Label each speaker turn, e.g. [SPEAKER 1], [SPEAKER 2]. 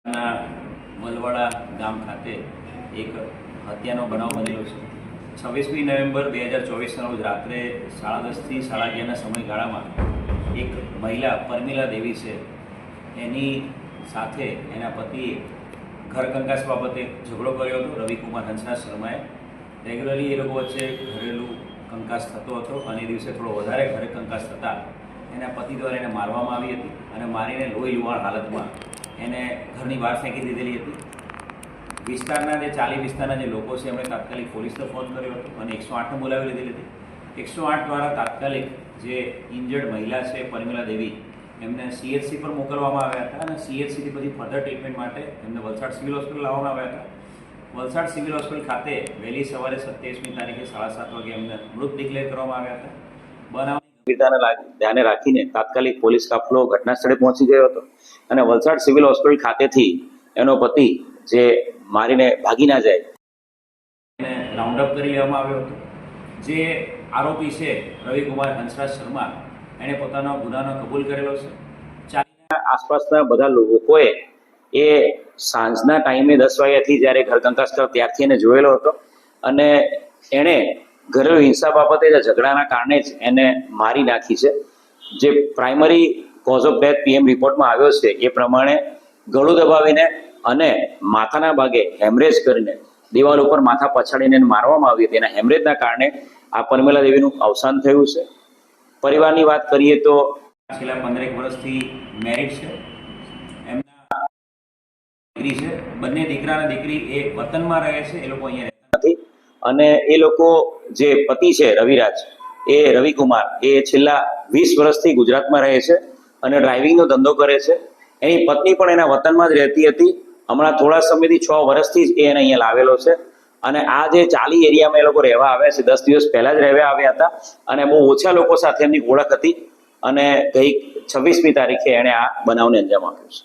[SPEAKER 1] મલવાડા ગામ ખાતે એક હત્યાનો બનાવ બનેલો છે। 26મી નવેમ્બર 2024ના રોજ રાત્રે 10:30થી 11:30ના સમયગાળામાં એક મહિલા પરમિલા દેવી છે, એની સાથે એના પતિએ ઘર કંકાસ બાબતે ઝઘડો કર્યો હતો। રવિકુમાર હંસરાજ શર્માએ રેગ્યુલરલી એ લોકો વચ્ચે ઘરેલું કંકાસ થતો હતો અને એ દિવસે થોડો વધારે ઘરે કંકાસ થતાં એના પતિ દ્વારા એને મારવામાં આવી હતી અને મારીને લોહી લુહાણ હાલતમાં એને ઘરની બહાર ફેંકી દીધેલી હતી। વિસ્તારના જે ચાલી વિસ્તારના જે લોકો છે એમણે તાત્કાલિક પોલીસને ફોન કર્યો હતો અને 108ને બોલાવી લીધેલી હતી। 108 દ્વારા તાત્કાલિક જે ઇન્જર્ડ મહિલા છે પરમિલા દેવી એમને CHC પર મોકલવામાં આવ્યા હતા અને CHCથી પછી ફર્ધર ટ્રીટમેન્ટ માટે એમને વલસાડ સિવિલ હોસ્પિટલ લાવવામાં આવ્યા હતા। વલસાડ સિવિલ હોસ્પિટલ ખાતે વહેલી સવારે 27મી તારીખે 7:30 વાગે એમને મૃત ડિક્લેર કરવામાં આવ્યા હતા। બનાવની ગંભીરતાને ધ્યાને રાખીને તાત્કાલિક પોલીસ કાફલો ઘટના સ્થળે પહોંચી ગયો હતો અને વલસાડ સિવિલ હોસ્પિટલ ખાતેથી એનો પતિ જે મારીને ભાગી ના જાય એને રાઉન્ડ અપ કરી લેવામાં આવ્યો હતો। જે આરોપી છે રવિકુમાર હંસરાજ શર્મા એણે પોતાનો ગુનાનો કબૂલ કરેલો છે। ચાલીના આસપાસના બધા લોકોએ એ સાંજના ટાઈમે 10 વાગ્યાથી જ્યારે ઘર કંકાસ કર્યો ત્યારથી એને જોયેલો હતો અને એણે ઘરેલુ હિંસા બાબતે ઝઘડાના કારણે જ એને મારી નાખી છે। જે primary cause of death PM રિપોર્ટમાં આવ્યો છે એ પ્રમાણે ગળું દબાવીને અને માથાના ભાગે હેમરેજ કરીને દિવાલ ઉપર માથા પછાડીને મારવામાં આવી હતી। એના હેમરેજના કારણે આ પરમિલા દેવીનું અવસાન થયું છે। પરિવારની વાત કરીએ તો છેલ્લા 15 વર્ષથી મેરિડ છે, એમના દીકરી છે, બંને દીકરા અને દીકરી એ વતનમાં રહે છે, એ લોકો અહીંયા રહેતા નથી અને એ લોકો જે પતિ છે રવિરાજ એ રવિકુમાર એ છેલ્લા 20 વર્ષથી ગુજરાતમાં રહે છે અને ડ્રાઇવિંગનો ધંધો કરે છે। એની પત્ની પણ એના વતનમાં જ રહેતી હતી। હમણાં થોડા સમયથી 6 વર્ષથી જ એને અહીંયા લાવેલો છે અને આ જે ચાલી એરિયામાં એ લોકો રહેવા આવ્યા છે 10 દિવસ પહેલા જ રહેવા આવ્યા હતા અને બહુ ઓછા લોકો સાથે એમની ઓળખ હતી અને ગઈ 26મી તારીખે એણે આ બનાવને અંજામ આપ્યો છે।